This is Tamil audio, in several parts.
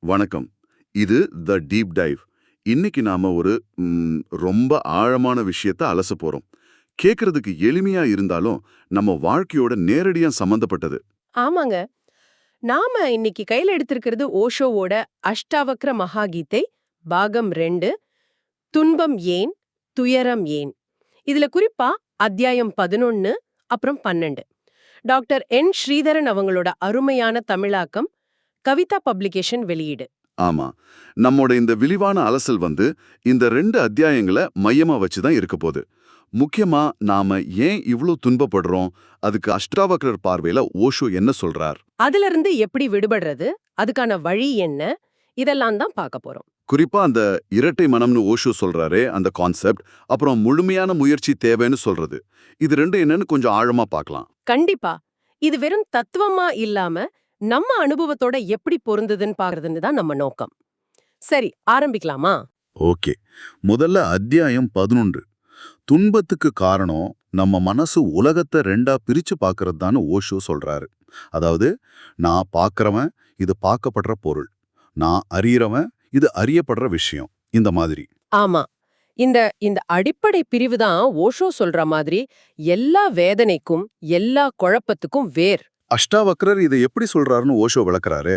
வணக்கம். இது த டீப் டைவ். இன்னைக்கு நாம ஒரு ரொம்ப ஆழமான விஷயத்த அலச போறோம். கேட்கறதுக்கு எளிமையா இருந்தாலும் நம்ம வாழ்க்கையோட நேரடியா சம்பந்தப்பட்டது. ஆமாங்க. நாம இன்னைக்கு கையில எடுத்திருக்கிறது ஓஷோவோட அஷ்டாவக்ர மகாகீதை பாகம் 2 துன்பம் ஏன் துயரம் ஏன். இதுல குறிப்பா அத்தியாயம் 11 அப்புறம் 12. டாக்டர் என் ஸ்ரீதரன் அவங்களோட அருமையான தமிழாக்கம் கவிதா பப்ளிகேஷன் வெளியீடு. ஆமா, நம்மோட இந்த விரிவான அலசல் இந்த 2 அத்தியாயங்களை மையமா வச்சு தான் இருக்க போகுது. முக்கியமா நாம ஏன் இவ்ளோ துன்பப்படுறோம், அதுக்கு அஷ்டாவக்ரர் பார்வையில ஓஷோ என்ன சொல்றார், அதுல இருந்து எப்படி விடுபடுறது, அதுக்கான வழி என்ன, இதெல்லாம் தான் பார்க்க போறோம். குறிப்பா அந்த இரட்டை மனம்னு ஓஷோ சொல்றாரே அந்த கான்செப்ட், அப்புறம் முழுமையான முயற்சி தேவைன்னு சொல்றது, இது ரெண்டு என்னன்னு கொஞ்சம் ஆழமா பார்க்கலாம். கண்டிப்பா. இது வெறும் தத்துவமா இல்லாம நம்ம அனுபவத்தோட எப்படி பொருந்ததுன்னு பாக்குறதுன்னு தான் நம்ம நோக்கம். சரி, ஆரம்பிக்கலாமா? ஓகே. முதல்ல அத்தியாயம் 11. துன்பத்துக்கு காரணம் நம்ம மனசு உலகத்தை ரெண்டா பிரிச்சு பார்க்கறது ஓஷோ சொல்றாரு. அதாவது, நான் பார்க்கறவன், இது பார்க்கப்படுற பொருள். நான் அறியறவன், இது அறியப்படுற விஷயம். இந்த மாதிரி. ஆமா. இந்த இந்த அடிப்படை பிரிவு தான் ஓஷோ சொல்ற மாதிரி எல்லா வேதனைக்கும் எல்லா குழப்பத்துக்கும் வேர். அஷ்டாவக்ரர் இதை எப்படி சொல்றாருன்னு ஓஷோ விளக்குறாரு.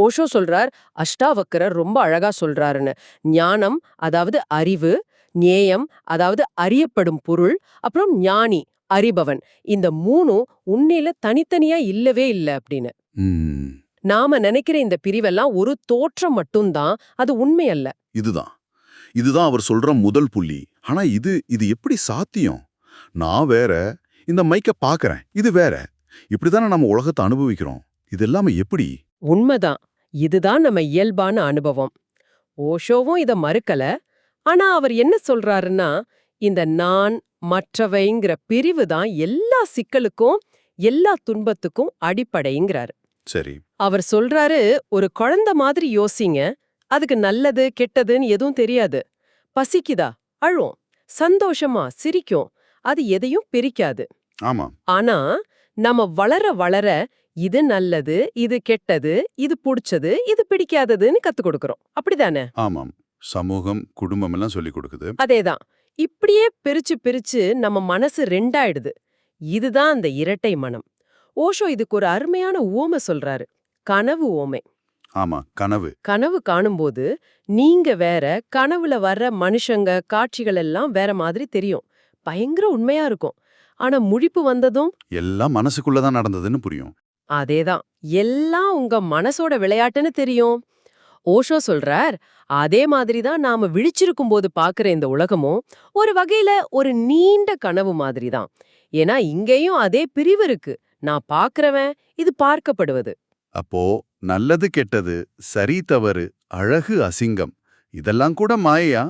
ஓஷோ சொல்றார், அஷ்டாவக்கரர் ரொம்ப அழகா சொல்றாருன்னு. ஞானம் அதாவது அறிவு, ஞேயம் அதாவது அறியப்படும் பொருள், அப்புறம் ஞானி அறிபவன், இந்த மூணும் உண்மையில தனித்தனியா இல்லவே இல்லை அப்படின்னு. ம், நாம நினைக்கிற இந்த பிரிவெல்லாம் ஒரு தோற்றம் மட்டும்தான், அது உண்மை அல்ல. இதுதான் இதுதான் அவர் சொல்ற முதல் புள்ளி. ஆனா இது இது எப்படி சாத்தியம்? நான் வேற, இந்த மைக்க பாக்குறேன், இது வேற. இப்படிதானே நம்ம உலகத்தை அனுபவிக்கிறோம். இது எல்லாமே எப்படி? உண்மைதான். இதுதான் நம்ம இயல்பான அனுபவம். ஓஷோவும் இத மறுக்கல. ஆனா அவர் என்ன சொல்றாருன்னா, இந்த நான் மற்றவைங்கிற பிரிவு தான் எல்லா சிக்கலுக்கும் எல்லா துன்பத்துக்கும் அடிப்படைங்கிறாரு. சரி. அவர் சொல்றாரு, ஒரு குழந்தை மாதிரி யோசிங்க. அதுக்கு நல்லது கெட்டதுன்னு எதுவும் தெரியாது. பசிக்குதா அழும், சந்தோஷமா சிரிக்கும், அது எதையும் பிரிக்காது. ஆமா. ஆனா நம்ம வளர வளர இது நல்லது, இது கெட்டது, இது புடிச்சது, இது பிடிக்காததுன்னு கத்து கொடுக்கறோம். அப்படிதானே? ஆமாம். சமூகம், குடும்பம் எல்லாம் சொல்லி கொடுக்குது. அதேதான். இப்படியே பிரிச்சு பிரிச்சு நம்ம மனசு ரெண்டாயிடுது. இதுதான் அந்த இரட்டை மனம். ஓஷோ இதுக்கு ஒரு அருமையான உவமை சொல்றாரு. கனவு உவமை. ஆமா, கனவு. கனவு காணும்போது நீங்க வேற, கனவுல வர்ற மனுஷங்க காட்சிகள் எல்லாம் வேற மாதிரி தெரியும். பயங்கர உண்மையா இருக்கும். ஆனா முழிப்பு வந்ததும் எல்லாம் மனசுக்குள்ளதான் நடந்ததுன்னு புரியும். அதேதான். எல்லாம் உங்க மனசோட விளையாட்டுன்னு தெரியும். ஓஷோ சொல்றார், அதே மாதிரி தான் நாம விழிச்சிருக்கும் போது பாக்குற இந்த உலகமும் ஒரு வகையில ஒரு நீண்ட கனவு மாதிரி தான். ஏன்னா இங்கேயும் அதே பிரிவு இருக்கு. நான் பாக்குறவன், இது பார்க்கப்படுவது. அப்போ நல்லது கெட்டது, சரி தவறு, அழகு அசிங்கம், இதெல்லாம் கூட மாயையா?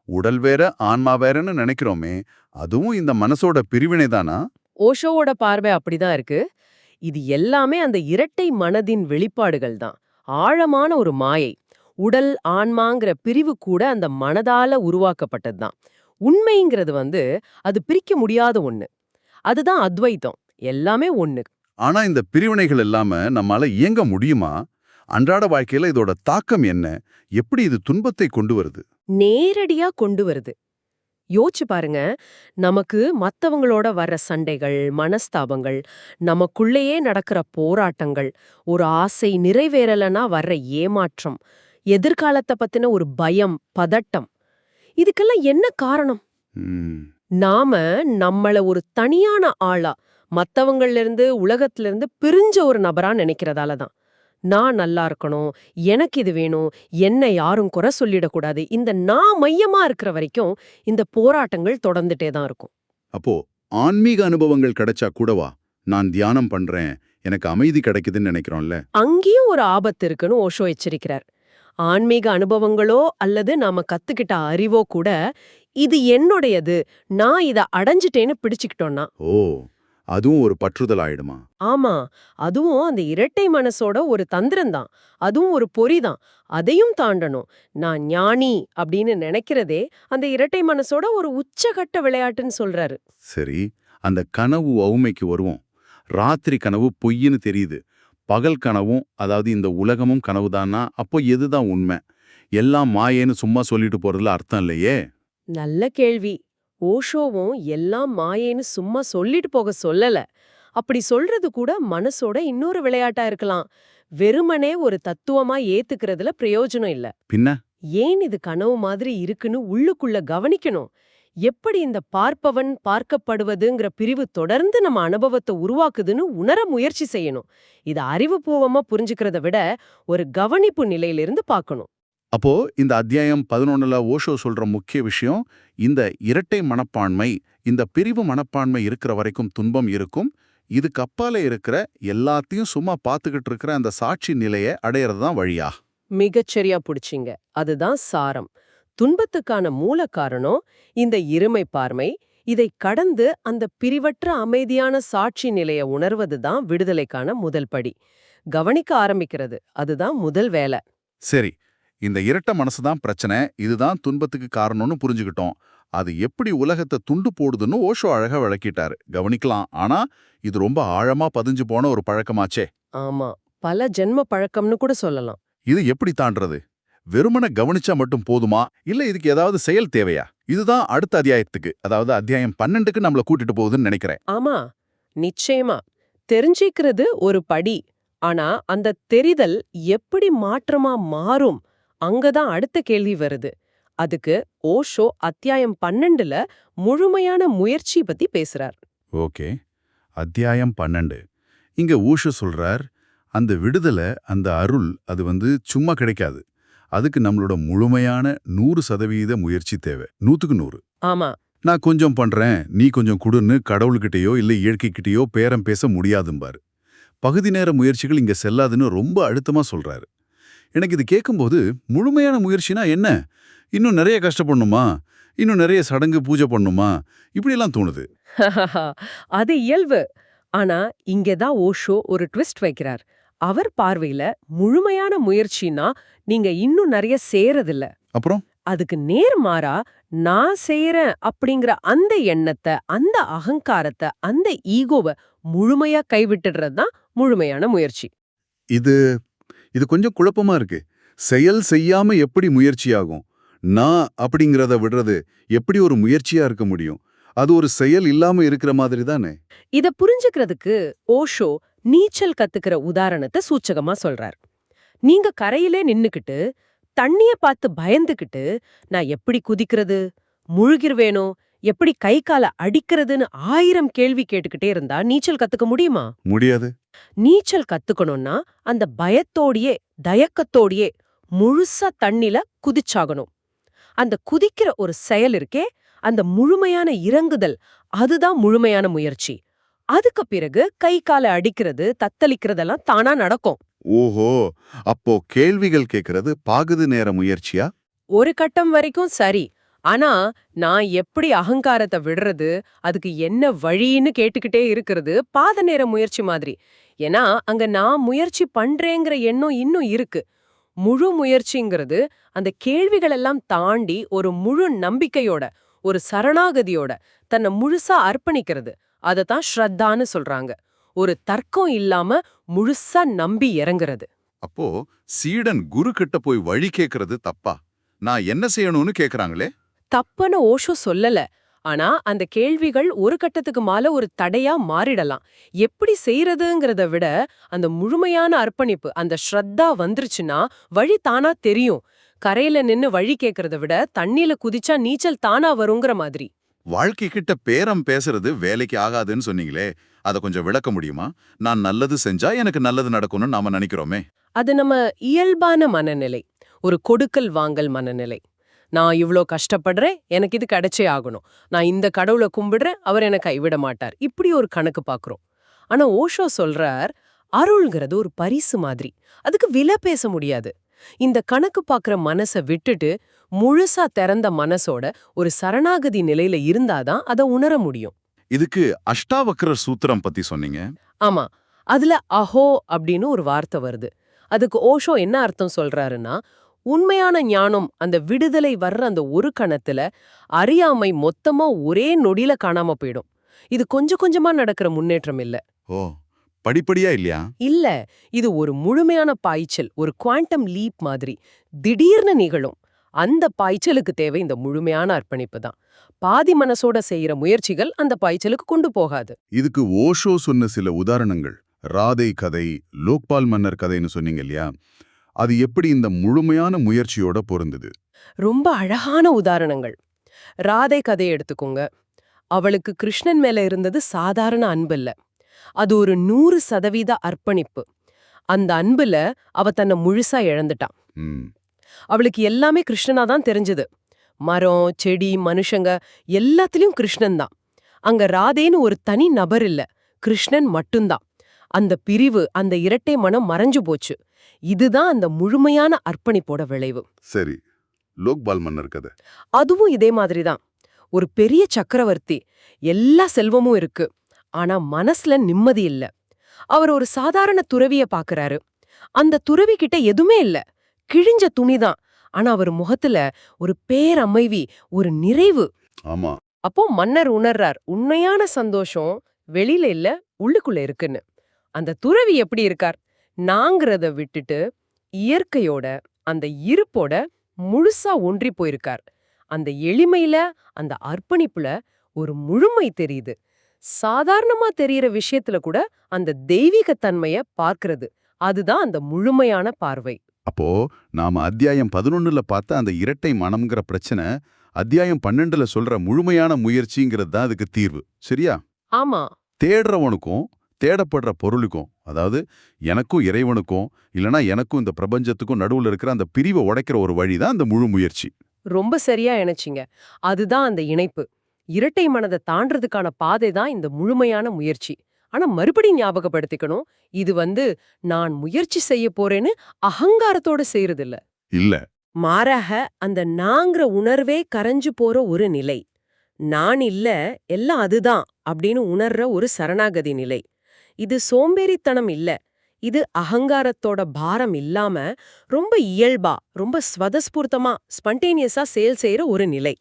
உடல் வேற ஆன்மா வேறன்னு நினைக்கிறோமே, அதுவும் இந்த மனசோட பிரிவினை தானா? ஓஷோவோட பார்வை அப்படிதான் இருக்கு. இது எல்லாமே அந்த இரட்டை மனதின் வெளிப்பாடுகள் தான். ஆழமான ஒரு மாயை. உடல் ஆன்மாங்கிற பிரிவு கூட அந்த மனதால உருவாக்கப்பட்டது தான். உண்மைங்கிறது அது பிரிக்க முடியாத ஒண்ணு. அதுதான் அத்வைத்தம். எல்லாமே ஒண்ணு. ஆனா இந்த பிரிவினைகள் இல்லாம நம்மால இயங்க முடியுமா? அன்றாட வாழ்க்கையில இதோட தாக்கம் என்ன? எப்படி இது துன்பத்தை கொண்டு வருது? நேரடியா கொண்டு வருது. யோசிச்சு பாருங்க. நமக்கு மத்தவங்களோட வர்ற சண்டைகள், மனஸ்தாபங்கள், நமக்குள்ளேயே நடக்கிற போராட்டங்கள், ஒரு ஆசை நிறைவேறலனா வர்ற ஏமாற்றம், எதிர்காலத்தை பத்தின ஒரு பயம், பதட்டம், இதுக்கெல்லாம் என்ன காரணம்? ம், நாம நம்மள ஒரு தனியான ஆளா, மத்தவங்கள்ல இருந்து உலகத்துல இருந்து பிரிஞ்ச ஒரு நபரா நினைக்கிறதால தான். நான் நல்லா இருக்கணும், எனக்கு இது வேணும், என்ன யாரும் குறை சொல்லிடக்கூடாது, இந்த நான் மையமா இருக்கிற வரைக்கும் இந்த போராட்டங்கள் தொடர்ந்துட்டே தான் இருக்கும். அப்போ ஆன்மீக அனுபவங்கள் கிடைச்சா கூடவா நான் தியானம் பண்றேன், எனக்கு அமைதி கிடைக்குதுன்னு நினைக்கிறோம்ல? அங்கேயும் ஒரு ஆபத்து இருக்குன்னு ஓஷோ எச்சரிக்கிறார். ஆன்மீக அனுபவங்களோ அல்லது நாம கத்துக்கிட்ட அறிவோ கூட இது என்னுடையது, நான் இத அடைஞ்சிட்டேன்னு பிடிச்சுக்கிட்டோம்னா, ஓ, அதுவும் ஒரு பற்றுதல் ஆயிடுமா? ஆமா, அதுவும் அந்த இரட்டை மனசோட ஒரு தந்திரம்தான். அதுவும் ஒரு பொறிதான். அதையும் தாண்டணும். நான் ஞானி அப்படின்னு நினைக்கிறதே அந்த இரட்டை மனசோட ஒரு உச்சகட்ட விளையாட்டுன்னு சொல்றாரு. சரி, அந்த கனவு உவமைக்கு வருவோம். ராத்திரி கனவு பொய்ன்னு தெரியுது. பகல் கனவும் அதாவது இந்த உலகமும் கனவுதான்னா அப்போ எதுதான் உண்மை? எல்லாம் மாயேன்னு சும்மா சொல்லிட்டு போறதுல அர்த்தம் இல்லையே. நல்ல கேள்வி. ஓஷோவும் எல்லாம் மாயேன்னு சும்மா சொல்லிட்டு போக சொல்லல. அப்படி சொல்றது கூட மனசோட இன்னொரு விளையாட்டா இருக்கலாம். வெறுமனே ஒரு தத்துவமா ஏத்துக்கிறதுல பிரயோஜனம் இல்ல. பின்ன ஏன் இது கனவு மாதிரி இருக்குன்னு உள்ளுக்குள்ள கவனிக்கணும். எப்படி இந்த பார்ப்பவன் பார்க்கப்படுவதுங்கிற பிரிவு தொடர்ந்து நம்ம அனுபவத்தை உருவாக்குதுன்னு உணர முயற்சி செய்யணும். இத அறிவுபூர்வமா புரிஞ்சுக்கிறத விட ஒரு கவனிப்பு நிலையிலிருந்து பார்க்கணும். அப்போ இந்த அத்தியாயம் 11ல ஓஷோ சொல்ற முக்கிய விஷயம், இந்த இரட்டை மனப்பான்மை, இந்த பிரிவு மனப்பான்மை இருக்கிற வரைக்கும் துன்பம் இருக்கும். இதுக்கு அப்பால இருக்கிற எல்லாத்தையும் சும்மா பார்த்துக்கிட்டு இருக்கிற அந்த சாட்சி நிலையை அடையறது தான் வழியா? மிகச்சரியா புடிச்சிங்க. அதுதான் சாரம். துன்பத்துக்கான மூல காரணம் இந்த இருமை பார்மை. இதை கடந்து அந்த பிரிவற்ற அமைதியான சாட்சி நிலையை உணர்வதுதான் விடுதலைக்கான முதல் படி. கவனிக்க ஆரம்பிக்கிறது அதுதான் முதல் வேலை. சரி, இந்த இரட்ட மனசு தான் பிரச்சனை, இதுதான் துன்பத்துக்கு காரணம்னு புரிஞ்சுக்கிட்டோம். அது எப்படி உலகத்தை துண்டு போடுதுன்னு ஓஷோ அழகா விளக்கிட்டாரு. கவனிக்கலாம். ஆனா இது ரொம்ப ஆழமா பதிஞ்சு போன ஒரு பழக்கமாச்சே. ஆமா, பல ஜென்ம பழக்கம்னு கூட சொல்லலாம். இது எப்படி தாண்டறது? வெறுமன கவனிச்சா மட்டும் போதுமா, இல்ல இதுக்கு ஏதாவது செயல் தேவையா? இதுதான் அடுத்த அத்தியாயத்துக்கு, அதாவது அத்தியாயம் 12க்கு நம்மள கூட்டிட்டு போகுதுன்னு நினைக்கிறேன். ஆமா, நிச்சயமா. தெரிஞ்சிக்கிறது ஒரு படி. ஆனா அந்த தெரிதல் எப்படி மாற்றமா மாறும், அங்கதான் அடுத்த கேள்வி வருது. அதுக்கு ஓஷோ அத்தியாயம் 12ல முழுமையான முயற்சி பத்தி பேசுறார். ஓகே, அத்தியாயம் 12. இங்க ஓஷோ சொல்றார், அந்த விடுதலை, அந்த அருள், அது சும்மா கிடைக்காது. அதுக்கு நம்மளோட முழுமையான 100% முயற்சி தேவை. 100க்கு 100. ஆமா, நான் கொஞ்சம் பண்றேன், நீ கொஞ்சம் குடுன்னு கடவுள்கிட்டயோ இல்ல இயற்கைக்கிட்டயோ பேரம் பேச முடியாதும்பாரு. பகுதி நேர முயற்சிகள் இங்க செல்லாதுன்னு ரொம்ப அழுத்தமா சொல்றாரு. எனக்கு இது கேட்கும்போது, முழுமையான முயற்சினா என்ன? இன்னும் நிறைய கஷ்டப்படணுமா? இன்னும் நிறைய சடங்கு பூஜை பண்ணணுமா? இப்படியெல்லாம் தோணுது. அது இயல்பு. ஆனா இங்கதான் ஓஷோ ஒரு ட்விஸ்ட் வைக்கிறார். அவர் பார்வையில முழுமையான முயற்சினா நீங்க இன்னும் நிறைய செய்யறதில்ல. அப்புறம் அதுக்கு நேர்மாறா நான் செய்யறேன் அப்படிங்கிற அந்த எண்ணத்தை, அந்த அகங்காரத்தை, அந்த ஈகோவை முழுமையா கைவிட்டுடுறது தான் முழுமையான முயற்சி. இது இது கொஞ்சம் குழப்பமா இருக்கு. செயல் செய்யாம எப்படி முயற்சியாகும்? நான் அப்படிங்கிறத விடுறது எப்படி ஒரு முயற்சியா இருக்க முடியும்? அது ஒரு செயல் இல்லாம இருக்கிற மாதிரி தானே. இத புரிஞ்சுக்கிறதுக்கு ஓஷோ நீச்சல் கத்துக்கிற உதாரணத்தை சூச்சகமா சொல்றார். நீங்க கரையிலே நின்னுக்கிட்டு தண்ணிய பார்த்து பயந்துகிட்டு நான் எப்படி குதிக்கிறது, முழுகிருவேனோ, எப்படி கை கால அடிக்கிறதுன்னு 1000 கேள்வி கேட்டுக்கிட்டே இருந்தா நீச்சல் கத்துக்க முடியுமா? முடியாது. நீச்சல் கத்துக்கணும்னா அந்த பயத்தோடையே தயக்கத்தோடையே முழுசா தண்ணில குதிச்சாகணும். அந்த குதிக்கிற ஒரு செயல் இருக்கே, அந்த முழுமையான இறங்குதல், அதுதான் முழுமையான முயற்சி. அதுக்கு பிறகு கை கால அடிக்கிறது தத்தளிக்கிறதெல்லாம் தானா நடக்கும். ஓஹோ, அப்போ கேள்விகள் கேட்கறது பாகுதி நேர முயற்சியா? ஒரு கட்டம் வரைக்கும் சரி. ஆனா நான் எப்படி அகங்காரத்தை விடுறது, அதுக்கு என்ன வழின்னு கேட்டுக்கிட்டே இருக்கிறது பாத நேர முயற்சி மாதிரி. ஏன்னா அங்க நான் முயற்சி பண்றேங்கிற எண்ணம் இன்னும் இருக்கு. முழு முயற்சிங்கிறது அந்த கேள்விகள் எல்லாம் தாண்டி ஒரு முழு நம்பிக்கையோட, ஒரு சரணாகதியோட தன்னை முழுசா அர்ப்பணிக்கிறது. அதத்தான் ஸ்ரத்தான்னு சொல்றாங்க. ஒரு தர்க்கம் இல்லாம முழுசா நம்பி இறங்குறது. அப்போ சீடன் குரு கிட்ட போய் வழி கேக்குறது தப்பா? நான் என்ன செய்யணும்னு கேக்குறாங்களே. தப்புன்னு ஓஷோ சொல்லல. ஆனா அந்த கேள்விகள் ஒரு கட்டத்துக்கு மேல ஒரு தடையா மாறிடலாம். எப்படி செய்யறதுங்கிறத விட அந்த முழுமையான அர்ப்பணிப்பு, அந்த ஸ்ரத்தா வந்துருச்சுன்னா வழி தானா தெரியும். கரையில நின்னு வழி கேட்கறத விட தண்ணியில குதிச்சா நீச்சல் தானா வருங்கிற மாதிரி. வாழ்க்கை கிட்ட பேரம் பேசுறது வேலைக்கு ஆகாதுன்னு சொன்னீங்களே, அதை கொஞ்சம் விளக்க முடியுமா? நான் நல்லது செஞ்சா எனக்கு நல்லது நடக்கும்னு நாம நினைக்கிறோமே. அது நம்ம இயல்பான மனநிலை, ஒரு கொடுக்கல் வாங்கல் மனநிலை. நான் இவ்ளோ கஷ்டப்படுறேன், எனக்கு இது கிடைச்சே ஆகணும். நான் இந்த கடவுளை கும்பிடுறேன், அவர் என்னை கைவிட மாட்டார். இப்படி ஒரு கணக்கு பாக்குறோம். ஆனா ஓஷோ சொல்றார், அருள்ங்கிறது ஒரு பரிசு மாதிரி. அதுக்கு விலை பேச முடியாது. இந்த கணக்கு பாக்குற மனசை விட்டுட்டு முழுசா திறந்த மனசோட ஒரு சரணாகதி நிலையில இருந்தாதான் அதை உணர முடியும். இதுக்கு அஷ்டாவக்ர சூத்திரம் பத்தி சொன்னீங்க. ஆமா, அதுல அஹோ அப்படின்னு ஒரு வார்த்தை வருது. அதுக்கு ஓஷோ என்ன அர்த்தம் சொல்றாருன்னா, உண்மையான ஞானம், அந்த விடுதலை வர்ற அந்த ஒரு கணத்துல அறியாமை மொத்தமா ஒரே நொடியில காணாம போயிடும். இது கொஞ்சம் கொஞ்சமா நடக்கிற முன்னேற்றம் இல்ல. ஓ, படிப்படியா இல்லையா? இல்ல, இது ஒரு முழுமையான பாய்ச்சல், ஒரு குவாண்டம் லீப் மாதிரி திடீர்னு நிகழும். அந்த பாய்ச்சலுக்கு தேவை இந்த முழுமையான அர்ப்பணிப்பு தான். பாதி மனசோட செய்யற முயற்சிகள் அந்த பாய்ச்சலுக்கு கொண்டு போகாது. இதுக்கு ஓஷோ சொன்ன சில உதாரணங்கள், ராதை கதை, லோக்பால் மன்னர் கதைன்னு சொன்னீங்க இல்லையா? அது எப்படி இந்த முழுமையான முயற்சியோட பொருந்தது? ரொம்ப அழகான உதாரணங்கள். ராதை கதையை எடுத்துக்கோங்க. அவளுக்கு கிருஷ்ணன் மேல இருந்தது சாதாரண அன்பில்ல, அது ஒரு 100% அர்ப்பணிப்பு. அந்த அன்புல அவ தன்னை முழுசா இழந்துட்டான். ம், அவளுக்கு எல்லாமே கிருஷ்ணனா தான் தெரிஞ்சது. மரம், செடி, மனுஷங்க எல்லாத்துலயும் கிருஷ்ணன் தான். அங்க ராதேன்னு ஒரு தனி நபர் இல்ல, கிருஷ்ணன் மட்டும்தான். அந்த பிரிவு, அந்த இரட்டை மனம் மறைஞ்சு போச்சு. இதுதான் அந்த முழுமையான அர்ப்பணிப்போட விளைவு. சரி. லோக்பால் மன்னர் கதை. அதுவும் இதே மாதிரி தான். ஒரு பெரிய சக்கரவர்த்தி, எல்லா செல்வமும் இருக்கு, ஆனா மனசுல நிம்மதி இல்ல. அவர் ஒரு சாதாரண துறவிய பாக்குறாரு. அந்த துறவி கிட்ட எதுவுமே இல்ல, கிழிஞ்ச துணிதான். ஆனா அவர் முகத்துல ஒரு பேரமைதி, ஒரு நிறைவு. ஆமா. அப்போ மன்னர் உணர்றார், உண்மையான சந்தோஷம் வெளியில இல்ல, உள்ளுக்குள்ள இருக்குன்னு. அந்த துறவி எப்படி இருக்கார்? நாங்கிறத விட்டுட்டு இயற்கையோட, அந்த இருப்போட முழுசா ஒன்றி போயிருக்கார். அந்த எளிமையில, அந்த அர்ப்பணிப்புல ஒரு முழுமை தெரியுது. சாதாரணமா தெரியற விஷயத்துல கூட அந்த தெய்வீக தன்மைய பார்க்கிறது. அதுதான் அந்த முழுமையான பார்வை. அப்போ நாம அத்தியாயம் 11ல பார்த்த அந்த இரட்டை மனம்ங்கிற பிரச்சனை, அத்தியாயம் 12ல சொல்ற முழுமையான முயற்சிங்கிறது தான் அதுக்கு தீர்வு. சரியா? ஆமா, தேடுறவனுக்கும் தேடப்படுற பொருளுக்கும், அதாவது எனக்கும் இறைவனுக்கும் இல்லனா எனக்கும் இந்த பிரபஞ்சத்துக்கும் நடுவுல இருக்கிற அந்த பிரிவை உடைக்கிற ஒரு வழி தான் அந்த முழு முயற்சி. ரொம்ப சரியா இணைச்சிங்க. அதுதான் அந்த இணைப்பு. இரட்டை மனதை தாண்டறதுக்கான பாதை தான் இந்த முழுமையான முயற்சி. ஆனா மறுபடியும் ஞாபகப்படுத்திக்கணும், இது நான் முயற்சி செய்ய போறேன்னு அகங்காரத்தோட செய்யறதில்ல. இல்ல. மாறாக அந்த நாங்கிற உணர்வே கரைஞ்சு போற ஒரு நிலை. நான் இல்ல, எல்லாம் அதுதான் அப்படின்னு உணர்ற ஒரு சரணாகதி நிலை. இது சோம்பேறித்தனம் இல்ல, இது அகங்காரத்தோட பாரம் இல்லாம ரொம்ப இயல்பா, ரொம்ப ஸ்வதஸ்பூர்த்தமா, ஸ்பண்டேனியஸா செயல் செய்யற ஒரு நிலை.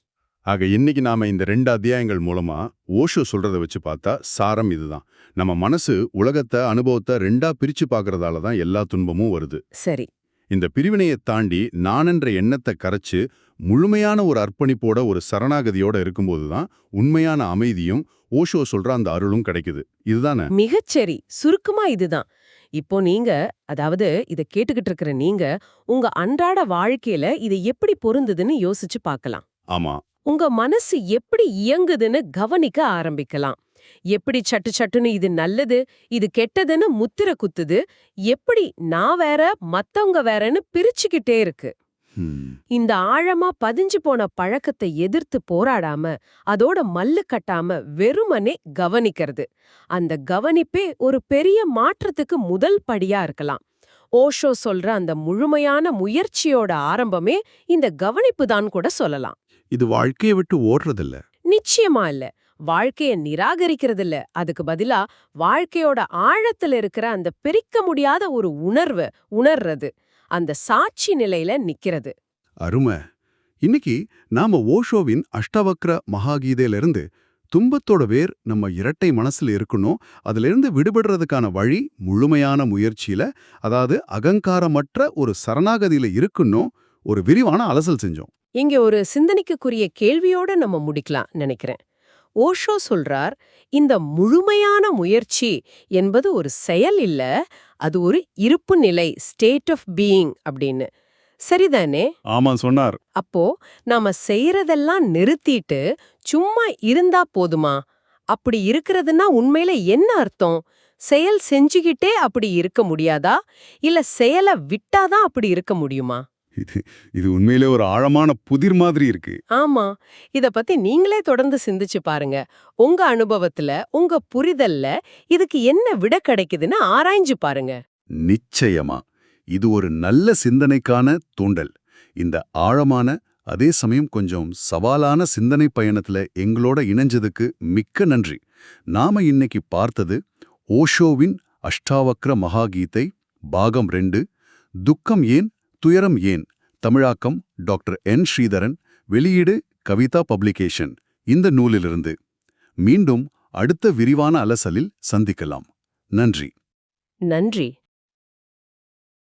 ஆக இன்னைக்கு நாம இந்த 2 அத்தியாயங்கள் மூலமா ஓஷோ சொல்றத வச்சு பார்த்தா சாரம் இதுதான். நம்ம மனசு உலகத்தை, அனுபவத்தை 2ஆ பிரிச்சு பார்க்கறதால தான் எல்லா துன்பமும் வருது. சரி. இந்த பிரிவினையை தாண்டி நானென்ற எண்ணத்தை கரைச்சு முழுமையான ஒரு அர்ப்பணிப்போட, ஒரு சரணாகதியோட இருக்கும்போது தான் உண்மையான அமைதியும் ஓஷோ சொல்ற அந்த அருளும் கிடைக்குது. இதுதானே? மிகச்சரி. சுருக்கமா இதுதான். இப்போ நீங்க, அதாவது இத கேட்டுக்கிட்டு இருக்கிற நீங்க, உங்க அன்றாட வாழ்க்கையில இது எப்படி பொருந்துதுன்னு யோசிச்சு பார்க்கலாம். ஆமா. உங்க மனசு எப்படி இயங்குதுன்னு கவனிக்க ஆரம்பிக்கலாம். எப்படி சட்டு சட்டுன்னு இது நல்லது, இது கெட்டதுன்னு முத்திரை குத்துது, எப்படி நான் வேற, மத்தவங்க வேறன்னு பிரிச்சுக்கிட்டே இருக்கு. ம். இந்த ஆழமா பதிஞ்சு போன பழக்கத்தை எதிர்த்து போராடாம, அதோட மல்லு கட்டாம வெறுமனே கவனிக்கிறது. அந்த கவனிப்பே ஒரு பெரிய மாற்றத்துக்கு முதல் படியா இருக்கலாம். ஓஷோ சொல்ற அந்த முழுமையான முயற்சியோட ஆரம்பமே இந்த கவனிப்பு தான் கூட சொல்லலாம். இது வாழ்க்கையை விட்டு ஓடுறதில்ல. நிச்சயமா இல்ல. வாழ்க்கைய நிராகரிக்கிறது இல்ல. அதுக்கு பதிலா வாழ்க்கையோட ஆழத்துல இருக்கிற அந்த பிரிக்க முடியாத ஒரு உணர்வு உணர்றது, அந்த சாட்சி நிலையில நிக்கிறது. அருமை. இன்னைக்கு நாம ஓஷோவின் அஷ்டவக்ர மகாகீதையிலிருந்து துன்பத்தோட வேர் நம்ம இரட்டை மனசுல இருக்கணும், அதிலிருந்து விடுபடுறதுக்கான வழி முழுமையான முயற்சியில, அதாவது அகங்காரமற்ற ஒரு சரணாகதியில இருக்கணும், ஒரு விரிவான அலசல் செஞ்சோம். இங்க ஒரு சிந்தனைக்குரிய கேள்வியோட நம்ம முடிக்கலாம் நினைக்கிறேன். ஓஷோ சொல்றார், இந்த முழுமையான முயற்சி என்பது ஒரு செயல் இல்ல, அது ஒரு இருப்பு நிலை, ஸ்டேட் ஆஃப் பீயிங் அப்படின்னு. சரிதானே? ஆமா சொன்னார். அப்போ நாம செய்யறதெல்லாம் நிறுத்திட்டு சும்மா இருந்தா போதுமா? அப்படி இருக்கிறதுன்னா உண்மையில என்ன அர்த்தம்? செயல் செஞ்சுகிட்டே அப்படி இருக்க முடியாதா? இல்ல செயலை விட்டாதான் அப்படி இருக்க முடியுமா? இது உண்மையிலே ஒரு ஆழமான புதிர் மாதிரி இருக்கு. ஆமா. இத பத்தி நீங்களே தொடர்ந்து சிந்திச்சு பாருங்க. உங்க அனுபவத்துல, உங்க புரிதல்ல இதுக்கு என்ன விட கிடைக்குதுன்னு ஆராய்ஞ்சு பாருங்க. நிச்சயமா. இது ஒரு நல்ல சிந்தனைக்கான தூண்டல். இந்த ஆழமான, அதே சமயம் கொஞ்சம் சவாலான சிந்தனை பயணத்துல எங்களோட இணைஞ்சதுக்கு மிக்க நன்றி. நாம இன்னைக்கு பார்த்தது ஓஷோவின் அஷ்டாவக்ர மகாகீதை பாகம் 2, துக்கம் ஏன் துயரம் ஏன். தமிழாக்கம் டாக்டர் என். ஸ்ரீதரன். வெளியீடு கவிதா பப்ளிகேஷன். இந்த நூலிலிருந்து. மீண்டும் அடுத்த விரிவான அலசலில் சந்திக்கலாம். நன்றி. நன்றி.